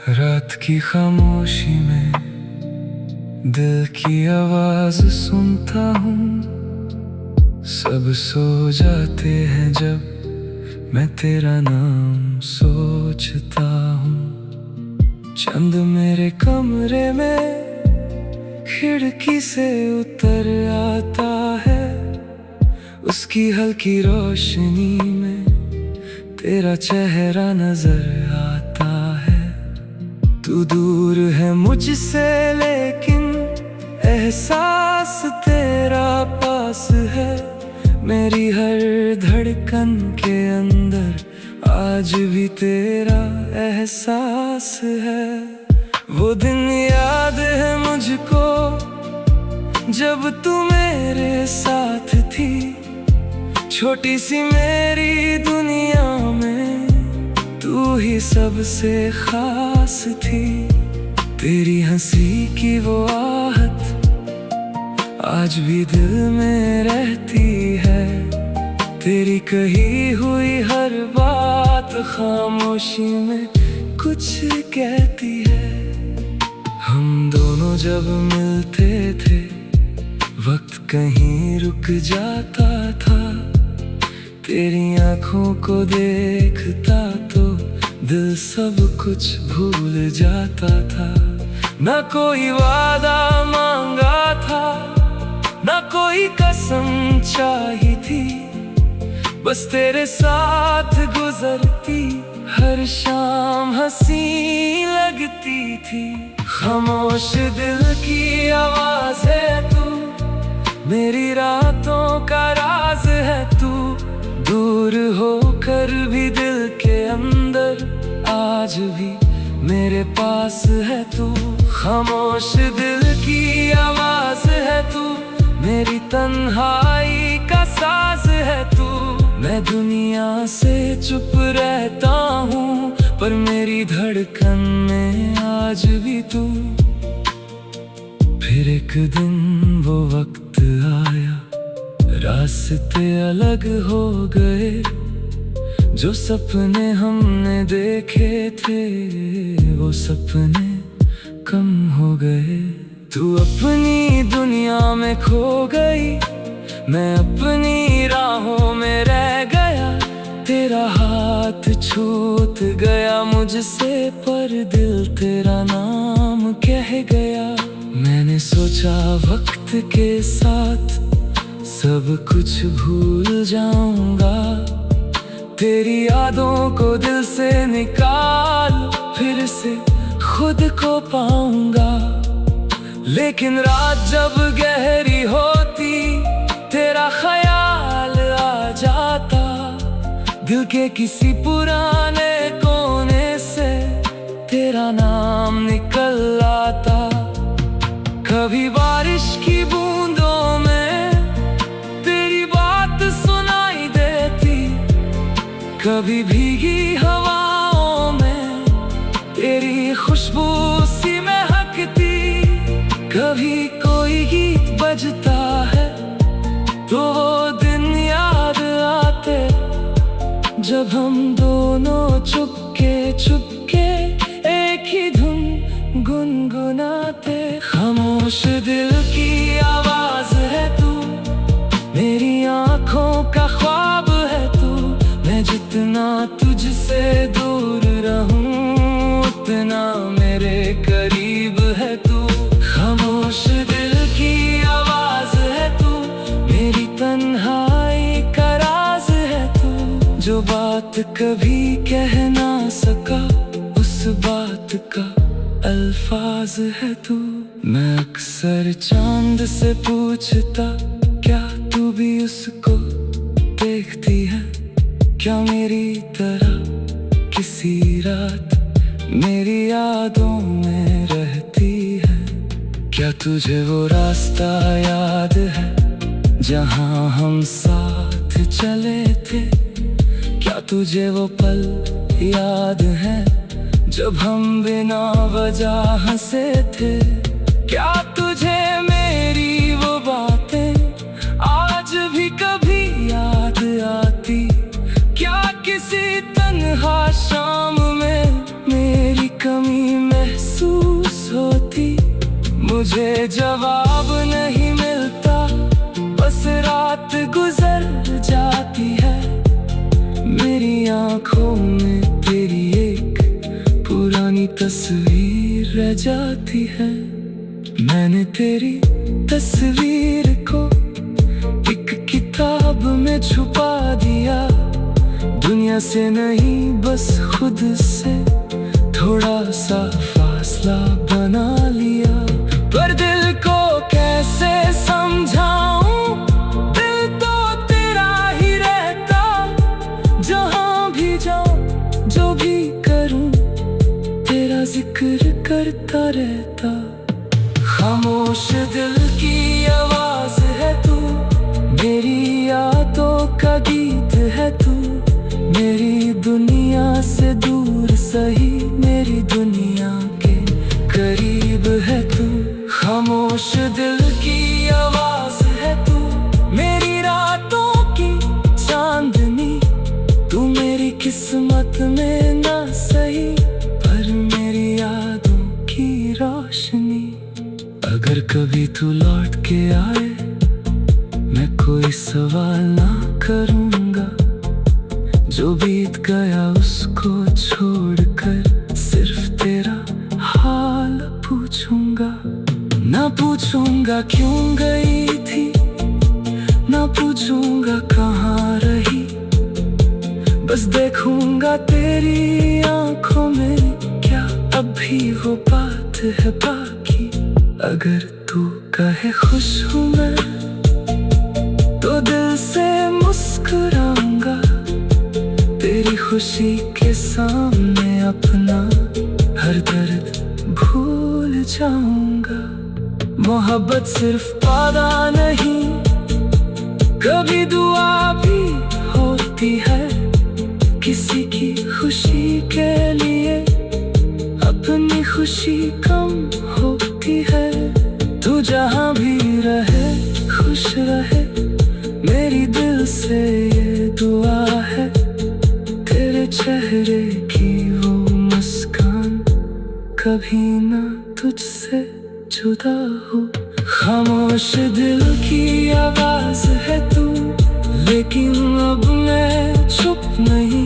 रात की खामोशी में दिल की आवाज सुनता हूँ। सब सो जाते हैं जब मैं तेरा नाम सोचता हूँ। चंद मेरे कमरे में खिड़की से उतर आता है। उसकी हल्की रोशनी में तेरा चेहरा नजर आता है। तू दूर है मुझसे लेकिन एहसास तेरा पास है। मेरी हर धड़कन के अंदर आज भी तेरा एहसास है। वो दिन याद है मुझको जब तू मेरे साथ थी। छोटी सी मेरी दुनिया में तू ही सबसे खास थी। तेरी हंसी की वो आहट आज भी दिल में रहती है। तेरी कही हुई हर बात खामोशी में कुछ कहती है। हम दोनों जब मिलते थे वक्त कहीं रुक जाता था। तेरी आंखों को देखता तो दिल सब कुछ भूल जाता था। ना कोई वादा मांगा था, ना कोई कसम चाही थी। बस तेरे साथ गुजरती हर शाम हंसी लगती थी। खामोश दिल की आवाज है तू, मेरी रातों का राज है तू। दूर होकर भी दिल के अंदर आज भी मेरे पास है तू। खामोश दिल की आवाज है तू, मेरी तन्हाई का साज है तू। मैं दुनिया से चुप रहता हूँ पर मेरी धड़कन में आज भी तू। फिर एक दिन वो वक्त आया, रास्ते अलग हो गए। जो सपने हमने देखे थे वो सपने कम हो गए। तू अपनी दुनिया में खो गई, मैं अपनी राहों में रह गया। तेरा हाथ छूट गया मुझसे पर दिल तेरा नाम कह गया। मैंने सोचा वक्त के साथ सब कुछ भूल जाऊंगा। तेरी यादों को दिल से निकाल फिर से खुद को पाऊंगा। लेकिन रात जब गहरी होती तेरा ख्याल आ जाता। दिल के किसी पुराने कोने से तेरा नाम निकल आता। कभी बारिश की बूंदों में तेरी बात सुनाई देती। कभी भीगी हवाओं में तेरी खुशबू सी महकती। कभी कोई गीत बजता है तो वो दिन याद आते जब हम दोनों चुपके चुपके एक ही धुन गुनगुनाते। खामोश दिल की आवाज है तू, मेरी आंखों का ख्वाब है तू। मैं जितना तुझसे दूर रहूं उतना मेरे करीब है तू। खामोश दिल की आवाज है तू, मेरी तन्हाई का राज है तू। जो बात कभी कह ना सका उस बात का अल्फाज है तू। मैं अक्सर चांद से पूछता क्या तू भी उसको देखती है। क्या मेरी तरह किसी रात मेरी यादों में रहती है। क्या तुझे वो रास्ता याद है जहाँ हम साथ चले थे। क्या तुझे वो पल याद है जब हम बिना वजह हंसे थे। क्या तुझे मेरी वो बातें आज भी कभी याद आती। क्या किसी तन्हा शाम में मेरी कमी महसूस होती, मुझे जवाब नहीं मिलता, बस रात गुजर जाती है। मेरी आंखों में तेरी एक पुरानी तस्वीर रह जाती है। मैंने तेरी तस्वीर को एक किताब में छुपा दिया, दुनिया से नहीं बस खुद से थोड़ा सा फासला बना लिया। पर दिल को कैसे समझाऊं, दिल तो तेरा ही रहता, जहां भी जाऊं जो भी करूं तेरा जिक्र करता रहता। खामोश दिल की आवाज है तू, मेरी यादों का गीत है तू, मेरी दुनिया से दूर सही मेरी दुनिया के करीब है तू। खामोश दिल की आवाज है तू, मेरी रातों की चांदनी, तू मेरी किस्मत में ना सही पर मेरी यादों की रोशनी। अगर कभी तू लौट के आए, मैं कोई सवाल ना करूंगा, जो बीत गया उसको छोड़कर सिर्फ तेरा हाल पूछूंगा। ना पूछूंगा क्यों गई थी, ना पूछूंगा कहाँ रही, बस देखूंगा तेरी आंखों में क्या अब भी वो बात है बाकी। अगर तू कहे खुश हूँ मैं तो दिल से मुस्कुराऊंगा, तेरी खुशी के सामने अपना हर दर्द भूल जाऊंगा। मोहब्बत सिर्फ वादा नहीं, कभी दुआ भी होती है, किसी की खुशी के लिए अपनी खुशी कम होती है। तू जहाँ भी रहे खुश रहे, मेरी दिल से ये दुआ है, तेरे चेहरे की वो मुस्कान कभी ना तुझसे जुदा हो। खामोश दिल की आवाज है तू, लेकिन अब मैं चुप नहीं।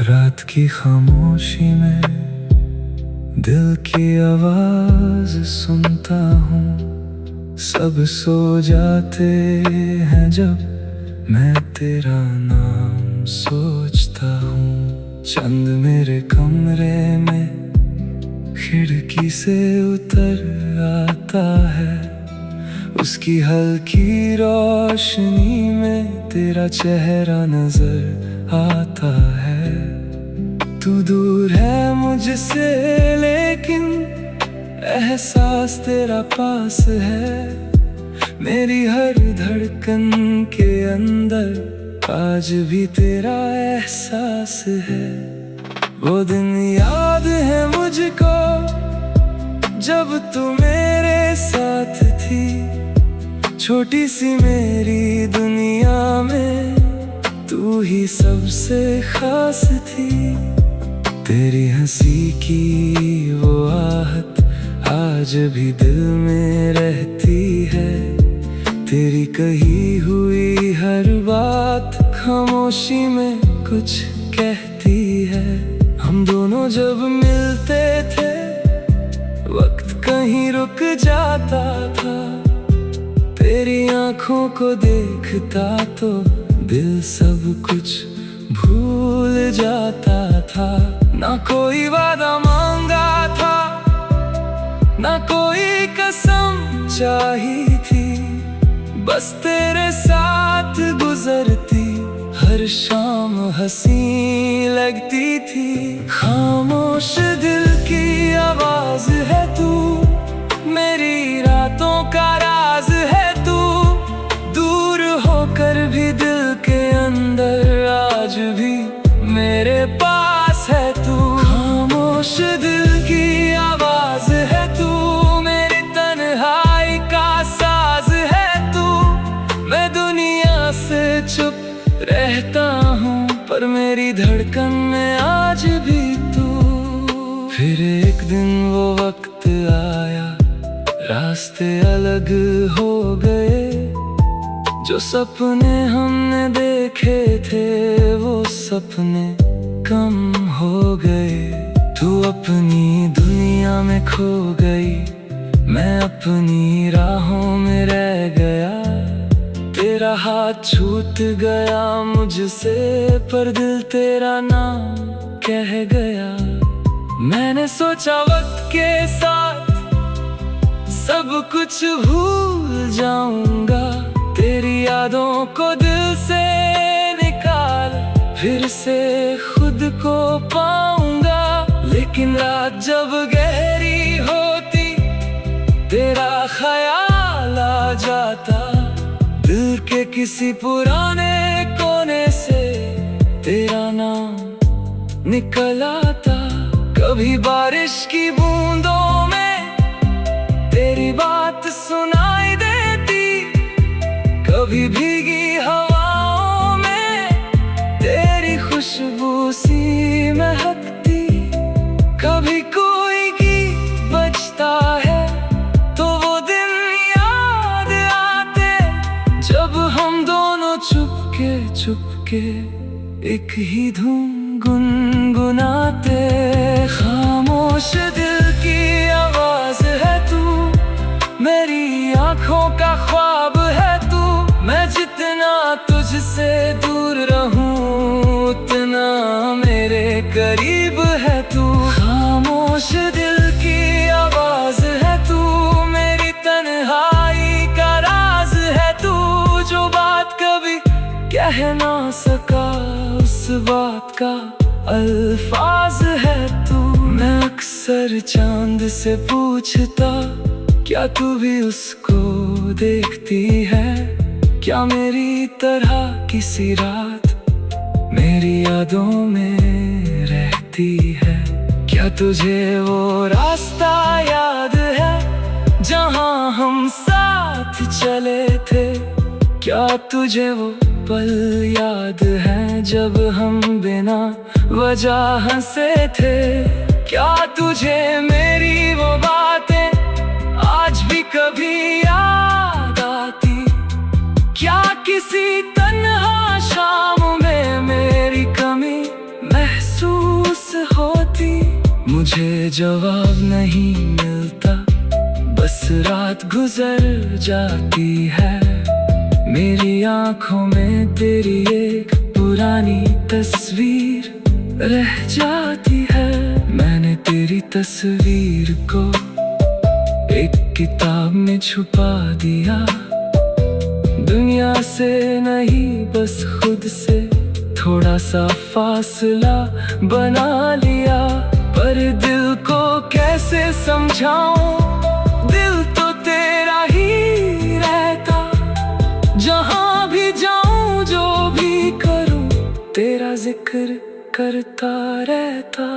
रात की खामोशी में दिल की आवाज सुनता हूँ, सब सो जाते हैं जब मैं तेरा नाम सोचता हूँ। चंद मेरे कमरे में खिड़की से उतर आता है, उसकी हल्की रोशनी में तेरा चेहरा नजर आता है। तू दूर है मुझसे लेकिन एहसास तेरा पास है, मेरी हर धड़कन के अंदर आज भी तेरा एहसास है। वो दिन याद है मुझको जब तू मेरे साथ थी, छोटी सी मेरी दुनिया में तू ही सबसे खास थी। तेरी हंसी की वो आहट आज भी दिल में रहती है, तेरी कही हुई हर बात खामोशी में कुछ कहती है। हम दोनों जब मिलते थे वक्त कहीं रुक जाता था, तेरी आंखों को देखता तो दिल सब कुछ भूल जाता था। ना कोई वादा मांगा था, ना कोई कसम चाही थी, बस तेरे साथ गुजरती हर शाम हंसी लगती थी। खामोश दिल की आवाज है तू, मेरी रातों का राज है तू, दूर होकर भी दिल के अंदर आज भी मेरे पास है। रहता हूँ, पर मेरी धड़कन में आज भी तू। फिर एक दिन वो वक्त आया, रास्ते अलग हो गए। जो सपने हमने देखे थे वो सपने कम हो गए। तू अपनी दुनिया में खो गई, मैं अपनी राहों में रह गया। तेरा हाथ छूट गया मुझसे, पर दिल तेरा नाम कह गया। मैंने सोचा वक्त के साथ सब कुछ भूल जाऊंगा, तेरी यादों को दिल से निकाल फिर से खुद को पाऊंगा। लेकिन रात जब गहरी होती, तेरा ख्याल आ जाता। दिल के किसी पुराने कोने से तेरा नाम निकल आता। कभी बारिश की बूंदों में तेरी बात सुनाई देती, कभी भीगी हवाओं में तेरी खुशबू सी महकती। कभी कोई गीत बजता है तो वो दिन याद आते, जब हम दोनों चुपके चुपके एक ही धुन गुनगुनाते। खामोश दिल की आवाज है तू, मेरी आंखों का ख्वाब है तू। मैं जितना तुझसे दूर रहूं, उतना मेरे करीब है तू। खामोश दिल की आवाज है तू, मेरी तन्हाई का राज है तू। जो बात कभी कह ना सका, उस बात का अल्फाज है तू। मैं अक्सर चांद से पूछता, क्या तू भी उसको देखती है? क्या मेरी तरह किसी रात मेरी यादों में रहती है? क्या तुझे वो रास्ता याद है जहां हम साथ चले थे? क्या तुझे वो पल याद है जब हम बिना वजह हंसे थे? क्या तुझे मेरी वो बातें आज भी कभी याद आती? क्या किसी तन्हा शाम में मेरी कमी महसूस होती? मुझे जवाब नहीं मिलता, बस रात गुजर जाती है। मेरी आंखों में तेरी एक पुरानी तस्वीर रह जाती है। मैंने तेरी तस्वीर को एक किताब में छुपा दिया। दुनिया से नहीं बस खुद से थोड़ा सा फासला बना लिया। पर दिल को कैसे समझाऊं, दिल तो तेरा ही रहता। जहां भी जाऊं जो भी करूं, तेरा जिक्र करता रहता।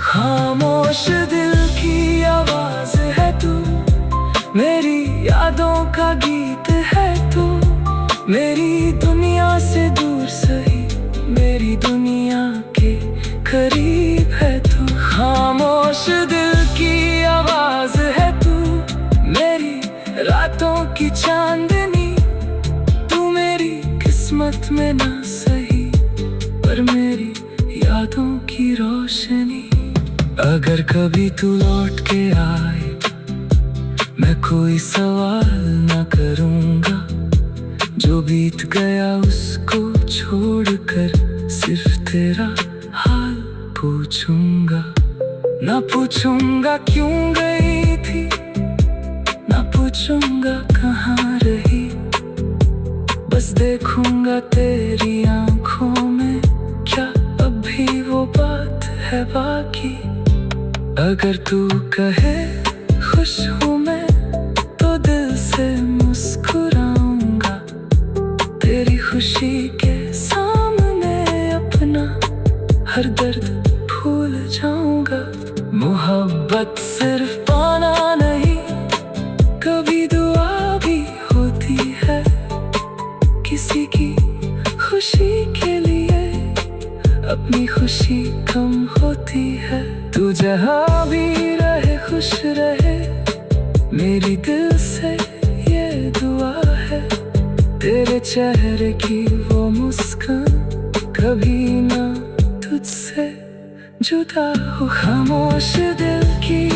खामोश दिल की आवाज है तू, मेरी यादों का गीत है तू। मेरी दुनिया से दूर सही, मेरी दुनिया के करीब है तू। खामोश दिल की आवाज है तू, मेरी रातों की चांदनी। तू मेरी किस्मत में ना सही, पर मेरी यादों की रोशनी। अगर कभी तू लौट के आए, मैं कोई सवाल ना करूँगा। जो बीत गया उसको छोड़कर सिर्फ तेरा हाल पूछूंगा। ना पूछूंगा क्यों गई थी, ना पूछूंगा कहाँ रही। बस देखूंगा तेरी आंखों में, क्या अब भी वो बात है बाकी। अगर तू कहे खुश हूँ मैं, तो दिल से मुस्कुराऊंगा। तेरी खुशी के सामने अपना हर दर्द भूल जाऊंगा। मोहब्बत सिर्फ पाना नहीं, कभी दुआ भी होती है। किसी की खुशी के लिए अपनी खुशी कम होती है। तू जहाँ भी रहे खुश रहे, मेरी दिल से ये दुआ है। तेरे चेहरे की वो मुस्कान कभी ना तुझसे जुदा हो। खामोश दिल की